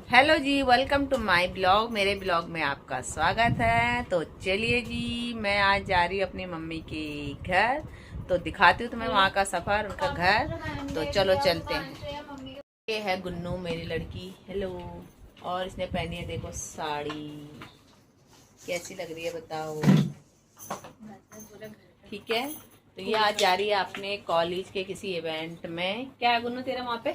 Hello ji, welcome to my blog. मेरे blog में आपका स्वागत है। तो चलिए जी, मैं आज जा रही हूँ अपनी मम्मी के घर। तो दिखाती हूँ तुम्हें वहाँ का सफ़र, उनका घर। तो चलो चलते हैं। ये है गुन्नू, मेरी लड़की। हेलो। और इसने पहनी है, देखो, साड़ी। कैसी लग रही है बताओ। ठीक है। तो ये आज जा रही है अपने कॉलेज के किसी इवेंट में। क्या है गुन्नू तेरा वहाँ पे?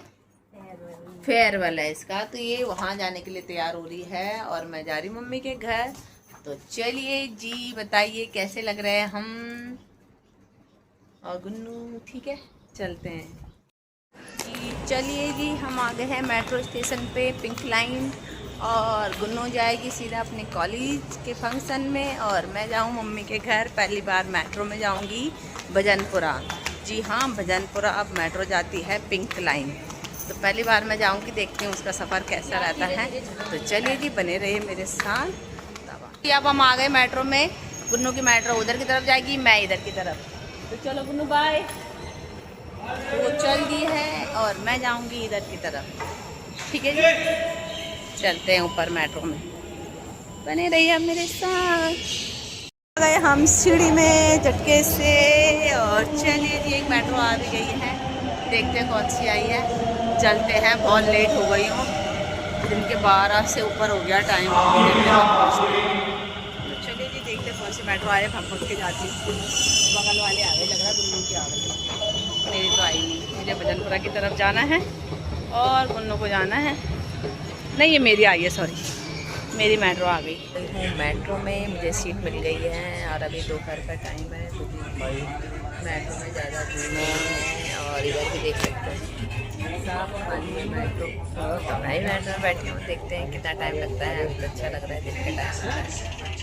फेयरवेल है इसका। तो ये वहाँ जाने के लिए तैयार हो रही है और मैं जा रही हूँ मम्मी के घर। तो चलिए जी, बताइए कैसे लग रहे हैं हम और गुन्नू। ठीक है, चलते हैं जी। चलिए जी, हम आ गए हैं मेट्रो स्टेशन पे, पिंक लाइन। और गुन्नू जाएगी सीधा अपने कॉलेज के फंक्शन में और मैं जाऊँ मम्मी के घर। पहली बार मेट्रो में जाऊँगी भजनपुरा। जी हाँ, भजनपुरा अब मेट्रो जाती है पिंक लाइन। तो पहली बार मैं जाऊंगी, देखती हूँ उसका सफ़र कैसा रहता है। तो चलिए जी, बने रहिए मेरे साथ। अब हम आ गए मेट्रो में। गुन्नू की मेट्रो उधर की तरफ जाएगी, मैं इधर की तरफ। तो चलो गुन्नू, बाय। वो चल दी है और मैं जाऊंगी इधर की तरफ। ठीक है जी, चलते हैं ऊपर मेट्रो में। बने रहिए मेरे साथ। आ गए हम सीढ़ी में झटके से। और चलिए जी, एक मेट्रो आ भी गई है। देखते हैं कौन सी आई है। चलते हैं, बहुत लेट हो गई हूँ। दिन के 12 से ऊपर हो गया टाइम। तो चलिए जी, देखते हैं कौन सी मेट्रो आए। हम उठ के जाती हूँ। बगल वाले आ गए, लग रहा है गुन्नू की आ गई। मेरी तो आई नहीं। मुझे भजनपुरा की तरफ जाना है और गुन्नू को जाना है। नहीं, ये मेरी आई है, सॉरी, मेरी मेट्रो आ गई हूँ। मेट्रो में मुझे सीट मिल गई है और अभी दोपहर का टाइम है। तो मेट्रो में ज़्यादा भीड़ नहीं है। और इधर भी देख सकते हैं, साफ खाली है मेट्रो। तो मैं ही मेट्रो में बैठी हूँ। देखते हैं कितना टाइम लगता है। अभी तो अच्छा लग रहा है, दिन का टाइम।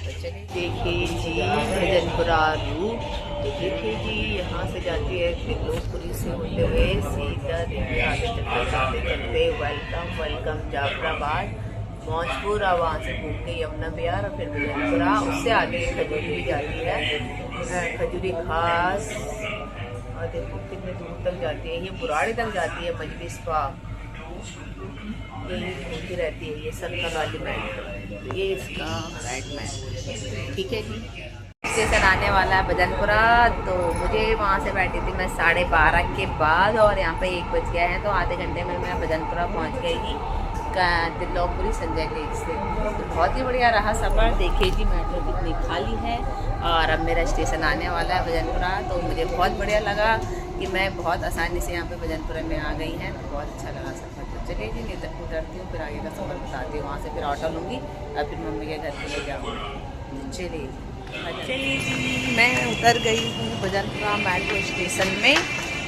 तो चलिए, देखिए जी, भजनपुरा रूट। तो देखिए जी, यहाँ से जाती है त्रिलोकपुरी से होते हुए सीधा देखिए आगे चलते वेलकम वेलकम जाफराबाद, मौजपुर। और वहाँ से घूम के यमुना बिहार और फिर भजनपुरा। उससे आगे खजूरी भी जाती है, खजूरी खास। और देखो कितने दूर तक जाती है। ये बुराड़ी तक जाती है, मजलिस पार्क। यही घूमती रहती है ये सर्कल वाली मेट्रो। ये इसका राइट मेट्रो। ठीक है जी, स्टेशन आने वाला है भजनपुरा। तो मुझे वहाँ से बैठी थी मैं 12:30 के बाद और यहाँ पे 1 बज गया है। तो आधे घंटे में मैं भजनपुरा पहुँच गई त्रिलोकपुरी संजय लेक से। तो बहुत ही बढ़िया रहा सफ़र। देखिए जी, मेट्रो कितनी खाली है और अब मेरा स्टेशन आने वाला है भजनपुरा। तो मुझे बहुत बढ़िया लगा कि मैं बहुत आसानी से यहाँ पे भजनपुरा में आ गई हैं। तो बहुत अच्छा लगा सफ़र। तो चलिए जी, उतरती हूँ, फिर आगे का सफ़र बताती हूँ। वहाँ से फिर ऑटो लूँगी और फिर मम्मी के घर के लिए जाऊँगी। चलिए जी, मैं उतर गई हूँ भजनपुरा मेट्रो स्टेशन में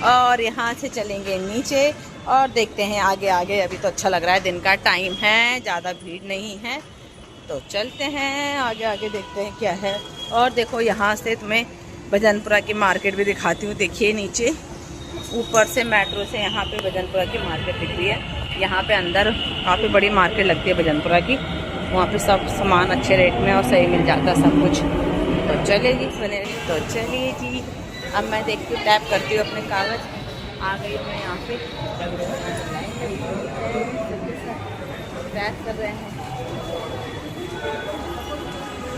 और यहाँ से चलेंगे नीचे और देखते हैं आगे आगे। अभी तो अच्छा लग रहा है, दिन का टाइम है, ज़्यादा भीड़ नहीं है। तो चलते हैं आगे आगे, देखते हैं क्या है। और देखो, यहाँ से तुम्हें भजनपुरा की मार्केट भी दिखाती हूँ। देखिए नीचे ऊपर से मेट्रो से यहाँ पे भजनपुरा की मार्केट दिख रही है। यहाँ पे अंदर काफ़ी बड़ी मार्केट लगती है भजनपुरा की। वहाँ पे सब सामान अच्छे रेट में और सही मिल जाता सब कुछ। तो चलिए बने। तो चलिए जी, अब मैं देखती हूँ, टैप करती हूँ अपने कागज़। आ गई मैं यहाँ पे, टैप कर रहे हैं।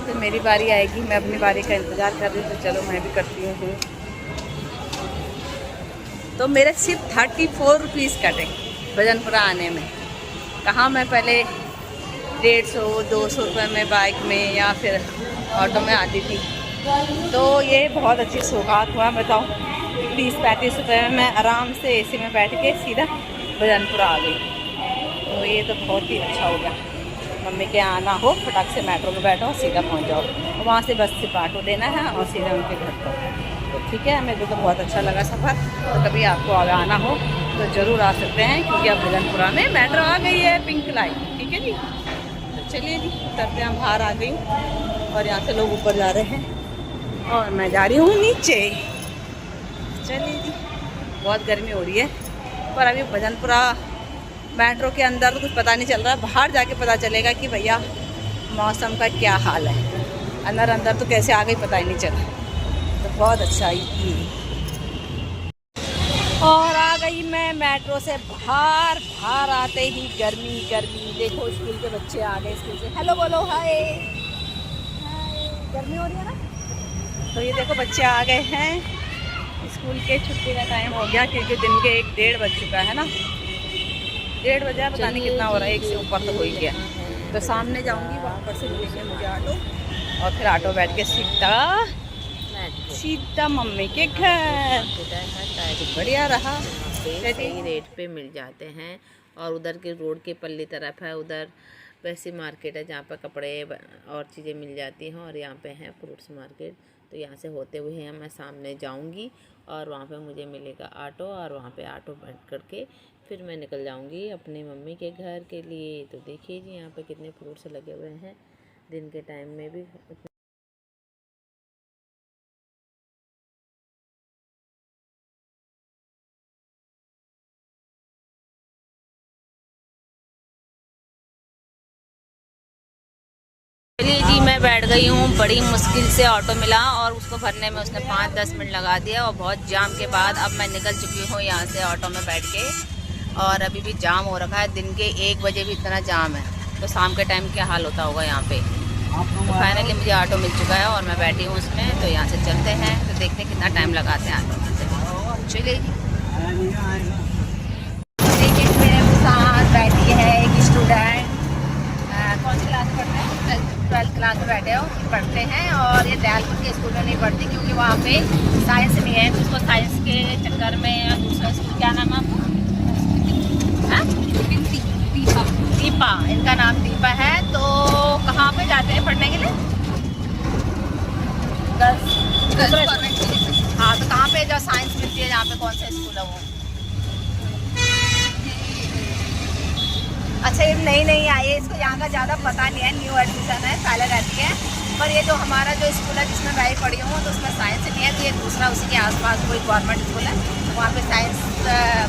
तो मेरी बारी आएगी, मैं अपनी बारी का इंतज़ार कर रही हूँ। तो चलो मैं भी करती हूँ। तो मेरे सिर्फ 34 रुपीज़ कटे भजनपुरा आने में। कहाँ मैं पहले 150-200 रुपये में बाइक में या फिर ऑटो में आती थी। तो ये बहुत अच्छी सौगात हुआ, बताऊँ। 30-35 रुपये में मैं आराम से एसी में बैठ के सीधा भजनपुरा आ गई। तो ये तो बहुत ही अच्छा हो गया। मम्मी के आना हो, फटाक से मेट्रो में बैठो, सीधा पहुंच जाओ। वहाँ से बस से ऑटो देना है और सीधा उनके घर पर। तो ठीक है, मेरे को तो बहुत अच्छा लगा सफ़र। तो कभी आपको आना हो तो ज़रूर आ सकते हैं, क्योंकि अब भजनपुरा में मेट्रो आ गई है, पिंक लाइन। ठीक है जी, तो चलिए जी, उतरते हैं। बाहर आ गई और यहाँ से लोग ऊपर जा रहे हैं और मैं जा रही हूँ नीचे। चलिए जी, बहुत गर्मी हो रही है, पर अभी भजनपुरा मेट्रो के अंदर तो कुछ पता नहीं चल रहा। बाहर जाके पता चलेगा कि भैया मौसम का क्या हाल है। अंदर तो कैसे आ गई पता ही नहीं चला। तो बहुत अच्छा ही। और आ गई मैं मेट्रो से बाहर। बाहर आते ही गर्मी गर्मी, देखो स्कूल के बच्चे आ गए स्कूल से। हेलो बोलो, हाय हाय। गर्मी हो रही है ना, तो ये देखो बच्चे आ गए हैं। स्कूल के छुट्टी का टाइम हो गया क्योंकि दिन के 1-1:30 बज चुका है ना, 1:30 बजा, पता नहीं कितना हो रहा है, 1 से ऊपर तो हो ही गया। तो सामने जाऊंगी, वहाँ पर से मिलेंगे मुझे ऑटो, और फिर ऑटो बैठ के सीधा मम्मी के घर। तो बढ़िया रहा, सही रेट पे मिल जाते हैं। और उधर के रोड के पल्ली तरफ है, उधर वैसी मार्केट है जहाँ पर कपड़े और चीज़ें मिल जाती हैं, और यहाँ पे है फ्रूट्स मार्केट। तो यहाँ से होते हुए मैं सामने जाऊँगी और वहाँ पे मुझे मिलेगा ऑटो, और वहाँ पे ऑटो बैठ करके फिर मैं निकल जाऊँगी अपनी मम्मी के घर के लिए। तो देखिए जी यहाँ पे कितने फ्रूट्स लगे हुए हैं, दिन के टाइम में भी। चलिए जी, मैं बैठ गई हूँ, बड़ी मुश्किल से ऑटो मिला और उसको भरने में उसने 5-10 मिनट लगा दिया, और बहुत जाम के बाद अब मैं निकल चुकी हूँ यहाँ से ऑटो में बैठ के। और अभी भी जाम हो रखा है, दिन के 1 बजे भी इतना जाम है, तो शाम के टाइम क्या हाल होता होगा यहाँ पे। तो फाइनली मुझे ऑटो मिल चुका है और मैं बैठी हूँ उसमें। तो यहाँ से चलते हैं, तो देखते हैं कितना टाइम लगाते हैं ऑटो में। चलिए जी, देखिए मेरे साथ बैठी है एक स्टूडेंट। कौन सी क्लास पढ़ते हैं? 12th क्लास में बैठे हो, पढ़ते हैं। और ये दयालपुर के स्कूल में नहीं पढ़ती क्योंकि वहाँ पे साइंस नहीं है, तो उसको साइंस के चक्कर में दूसरा स्कूल, क्या नाम है आपका? दीपा, इनका नाम दीपा है। तो कहाँ पे जाते हैं पढ़ने के लिए? हाँ, तो कहाँ पे जो साइंस मिलती है, जहाँ पे कौन सा स्कूल है वो? अच्छा, ये नहीं आई है, इसको यहाँ का ज़्यादा पता नहीं है, न्यू एडमिशन है, पहले रहती है। पर ये जो हमारा जो स्कूल है जिसमें मैं पढ़ी हूँ, तो उसमें साइंस नहीं है, तो ये दूसरा उसी के आसपास कोई गवर्नमेंट स्कूल है, तो वहाँ पे साइंस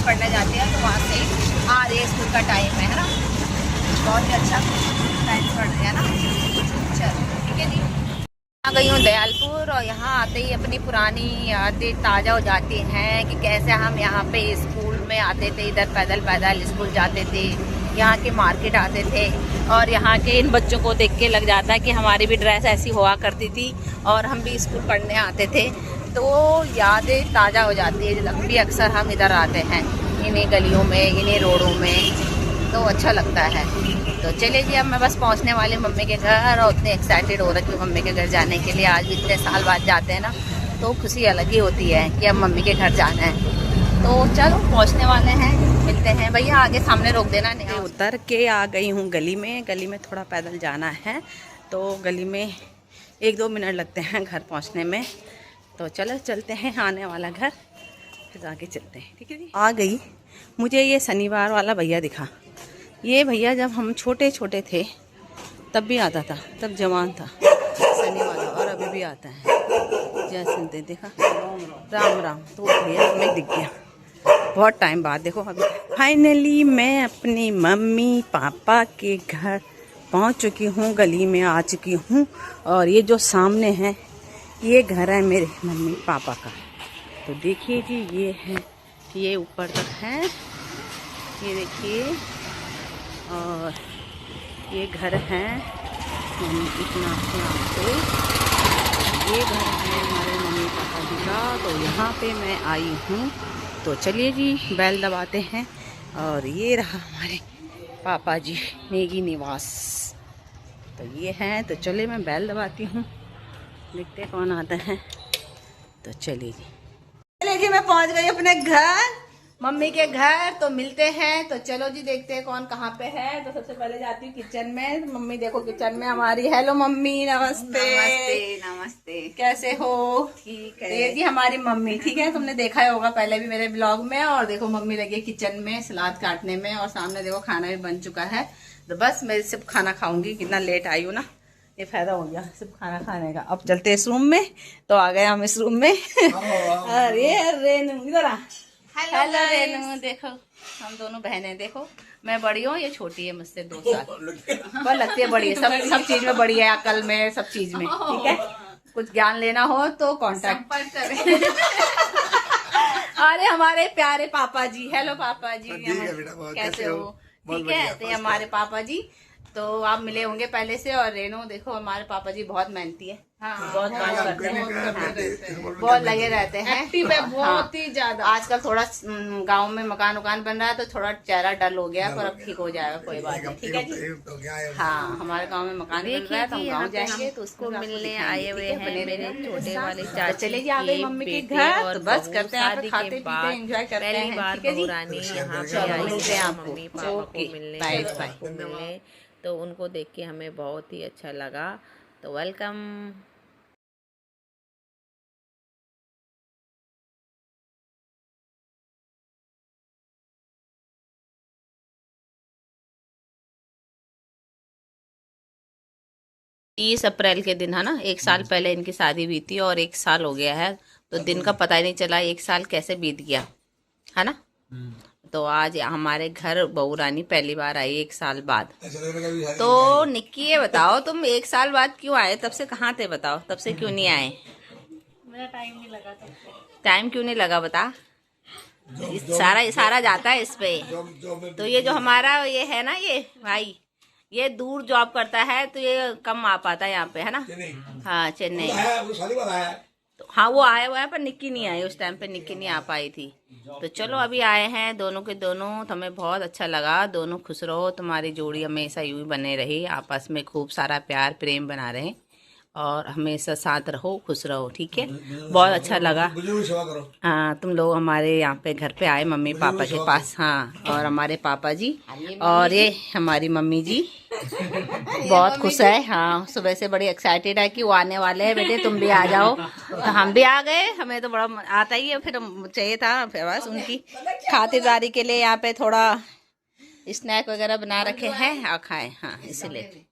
पढ़ने जाती है। तो वहाँ से ही आ रही है, स्कूल का टाइम है ना, बहुत ही अच्छा साइंस पढ़ रही है ना। चलो ठीक है जी, आ गई हूँ दयालपुर, और यहाँ आते ही अपनी पुरानी यादें ताज़ा हो जाती हैं कि कैसे हम यहाँ पे स्कूल में आते थे, इधर पैदल पैदल स्कूल जाते थे, यहाँ के मार्केट आते थे, और यहाँ के इन बच्चों को देख के लग जाता है कि हमारी भी ड्रेस ऐसी हुआ करती थी और हम भी स्कूल पढ़ने आते थे। तो यादें ताज़ा हो जाती है जब भी अक्सर हम इधर आते हैं, इन्हीं गलियों में, इन्हीं रोडों में, तो अच्छा लगता है। तो चलिए जी, अब मैं बस पहुंचने वाली मम्मी के घर, और उतनी एक्साइटेड हो रही हूँ मम्मी के घर जाने के लिए। आज भी इतने साल बाद जाते हैं ना, तो खुशी अलग ही होती है कि अब मम्मी के घर जाना है। तो चलो पहुंचने वाले हैं, मिलते हैं। भैया आगे सामने रोक देना। नहीं, उतर के आ गई हूँ गली में। गली में थोड़ा पैदल जाना है, तो गली में 1-2 मिनट लगते हैं घर पहुँचने में। तो चलो चलते हैं, आने वाला घर, फिर आगे चलते हैं। ठीक है जी, आ गई। मुझे ये शनिवार वाला भैया दिखा। ये भैया जब हम छोटे छोटे थे तब भी आता था, तब जवान था शनिवार, और अभी भी आता है। जय सुनते, देखा, राम राम। तो भैया हमें दिख गया बहुत टाइम बाद। देखो अभी फाइनली मैं अपनी मम्मी पापा के घर पहुंच चुकी हूँ, गली में आ चुकी हूँ। और ये जो सामने है, ये घर है मेरे मम्मी पापा का। तो देखिए जी, ये है, ये ऊपर तक है, ये देखिए। और ये घर है इतना से, ये घर है हमारे मम्मी पापा जी का। तो यहाँ पे मैं आई हूँ। तो चलिए जी, बैल दबाते हैं। और ये रहा हमारे पापा जी, नेगी निवास। तो ये हैं, तो चलिए मैं बैल दबाती हूँ, देखते हैं कौन आता है। तो चलिए जी, मैं पहुँच गई अपने घर, मम्मी के घर। तो मिलते हैं। तो चलो जी, देखते हैं कौन कहाँ पे है। तो सबसे पहले जाती हूँ किचन में। मम्मी देखो किचन में हमारी। हेलो मम्मी, नमस्ते। नमस्ते नमस्ते, कैसे हो? ठीक है। ये जी हमारी मम्मी, ठीक है, तुमने देखा ही होगा पहले भी मेरे ब्लॉग में। और देखो मम्मी लगी किचन में सलाद काटने में, और सामने देखो खाना भी बन चुका है। तो बस मैं सिर्फ खाना खाऊंगी, कितना लेट आई हूँ ना, ये फायदा हो गया सिर्फ खाना खाने का। अब चलते इस रूम में। तो आ गए हम इस रूम में। अरे रेनू इधर आ। हेलो रेनू, देखो हम दोनों बहनें, देखो मैं बड़ी हूँ, ये छोटी है मुझसे 2 साल, पर लगती है बड़ी है। सब चीज में बड़ी है, अकल में, सब चीज में। ठीक है, कुछ ज्ञान लेना हो तो कांटेक्ट करें। अरे हमारे प्यारे पापा जी, हेलो पापा जी, ठीक है बेटा, बहुत कैसे हो? बहुत ठीक है, बढ़िया, तो ये हमारे पापा जी, तो आप मिले होंगे पहले से। और रेनो देखो, हमारे पापा जी बहुत मेहनती है, बहुत काम करते हैं, बहुत लगे रहते हैं, एक्टिव है बहुत ही ज्यादा। आजकल थोड़ा गांव में मकान उकान बन रहा है तो थोड़ा चेहरा डल हो गया, पर अब ठीक हो जाएगा, कोई बात नहीं। ठीक है जी। हाँ, हमारे गांव में मकान बन रहा है तो हम गाँव जाएंगे तो उसको मिलने आए हुए हैं मेरे छोटे वाले चाचा। चले जी, आ गए मम्मी के घर, तो बस करते हैं, आप खाते पीते एंजॉय करते हैं। ठीक है जी, मिलते हैं आपको। Okay, bye bye. तो उनको देख के हमें बहुत ही अच्छा लगा, तो वेलकम। तीस अप्रैल के दिन है ना, 1 साल पहले इनकी शादी हुई थी और 1 साल हो गया है, तो दिन का पता ही नहीं चला 1 साल कैसे बीत गया, है ना। तो आज हमारे घर बहू रानी पहली बार आई 1 साल बाद। तो निक्की ये बताओ, तुम 1 साल बाद क्यों आए? तब से कहाँ थे बताओ, तब से क्यों नहीं आए? मेरा टाइम नहीं लगा था। टाइम क्यों नहीं लगा बता? सारा जाता है इस पे। तो ये जो हमारा ये है ना, ये भाई, ये दूर जॉब करता है तो ये कम आ पाता है यहाँ पे, है ना। हाँ, चेन्नई। तो हाँ, वो आया हुआ है, पर निक्की नहीं आई उस टाइम पे, निक्की नहीं आ पाई थी। तो चलो अभी आए हैं दोनों के दोनों, तो हमें बहुत अच्छा लगा। दोनों खुश रहो, तुम्हारी जोड़ी हमेशा यूं ही बने रही, आपस में खूब सारा प्यार प्रेम बना रहे और हमेशा साथ रहो, खुश रहो, ठीक है। बहुत अच्छा लगा। हाँ, तुम लोग हमारे यहाँ पे घर पे आए मम्मी पापा के पास। हाँ, और हमारे पापा जी और ये हमारी मम्मी जी बहुत खुश है। हाँ, सुबह से बड़ी एक्साइटेड है कि वो आने वाले हैं, बेटे तुम भी आ जाओ। तो हम भी आ गए, हमें तो बड़ा आता ही है, फिर चाहिए था फिर बस उनकी खातिरदारी के लिए यहाँ पे थोड़ा स्नैक वगैरह बना रखे हैं और खाए। हाँ, इसीलिए।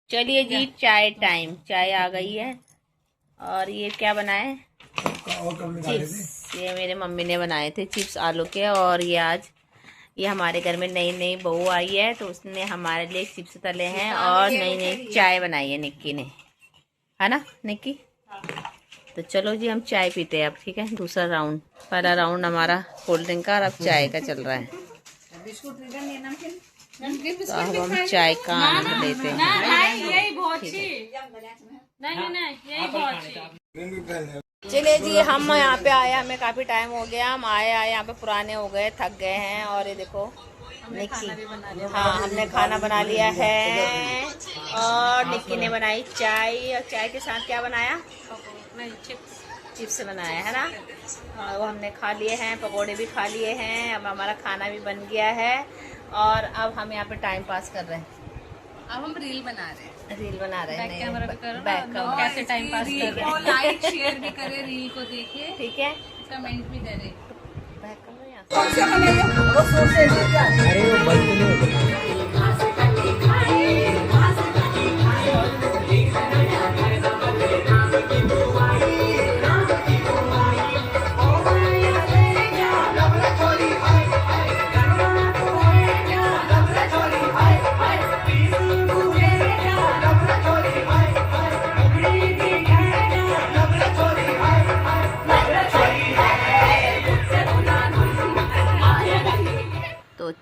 चलिए जी, चाय टाइम, चाय आ गई है। और ये क्या बनाए? चिप्स। ये मेरे मम्मी ने बनाए थे चिप्स आलू के। और ये आज ये हमारे घर में नई नई बहू आई है तो उसने हमारे लिए चिप्स तले हैं और नई नई चाय बनाई है निक्की ने, है ना निक्की। तो चलो जी, हम चाय पीते हैं अब, ठीक है। दूसरा राउंड, पहला राउंड हमारा कोल्ड ड्रिंक का और अब चाय का चल रहा है। तो अब हम चाय का आनंद लेते हैं। चलिए जी, हम यहाँ पे आए, हमें काफी टाइम हो गया, हम आए यहाँ पे पुराने हो गए, थक गए हैं। और ये देखो निक्की, हाँ हमने खाना बना लिया है और निक्की ने बनाई चाय। और चाय के साथ क्या बनाया? चिप्स बनाया है ना। और वो हमने खा लिए हैं, पकौड़े भी खा लिए हैं। अब हमारा खाना भी बन गया है और अब हम यहाँ पे टाइम पास कर रहे हैं। अब हम रील बना रहे हैं, रील बना रहे हैं। बैक कैमरा भी करो, बैक कैमरा कैसे टाइम पास कर रहे हैं। लाइक शेयर भी करें, रील को देखिए, ठीक है, कमेंट भी करें। बैक करो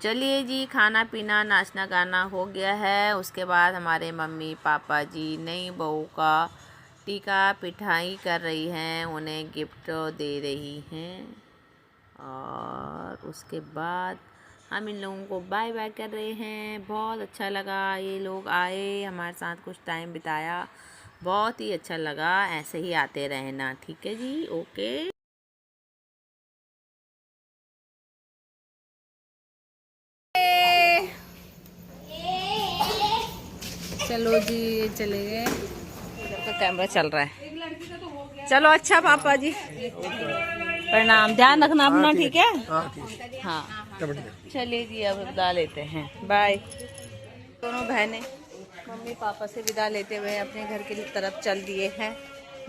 चलिए जी, खाना पीना नाचना गाना हो गया है। उसके बाद हमारे मम्मी पापा जी नई बहू का टीका पिठाई कर रही हैं, उन्हें गिफ्ट दे रही हैं। और उसके बाद हम इन लोगों को बाय बाय कर रहे हैं। बहुत अच्छा लगा, ये लोग आए हमारे साथ कुछ टाइम बिताया, बहुत ही अच्छा लगा। ऐसे ही आते रहना, ठीक है जी, ओके। चलो जी, चले गए। इधर का कैमरा चल रहा है। चलो अच्छा पापा जी, प्रणाम, ध्यान रखना अपना, ठीक है। हाँ, चलिए जी, अब विदा लेते हैं, बाय। दोनों बहनें मम्मी पापा से विदा लेते हुए अपने घर की तरफ चल दिए हैं,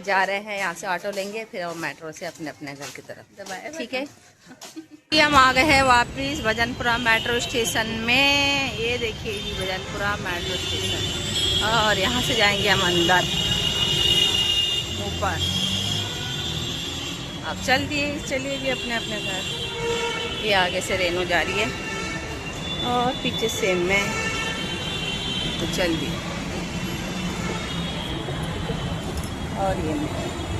जा रहे हैं। यहाँ से ऑटो लेंगे, फिर और मेट्रो से अपने अपने घर की तरफ, ठीक है। हम आ गए हैं वापस भजनपुरा मेट्रो स्टेशन में। ये देखिए जी, भजनपुरा मेट्रो स्टेशन। और यहाँ से जाएंगे हम अंदर ऊपर। अब चल दिए, चलिए जी अपने अपने घर। ये आगे से रेनू जा रही है और पीछे से मैं, तो चल दिए। और ये मैं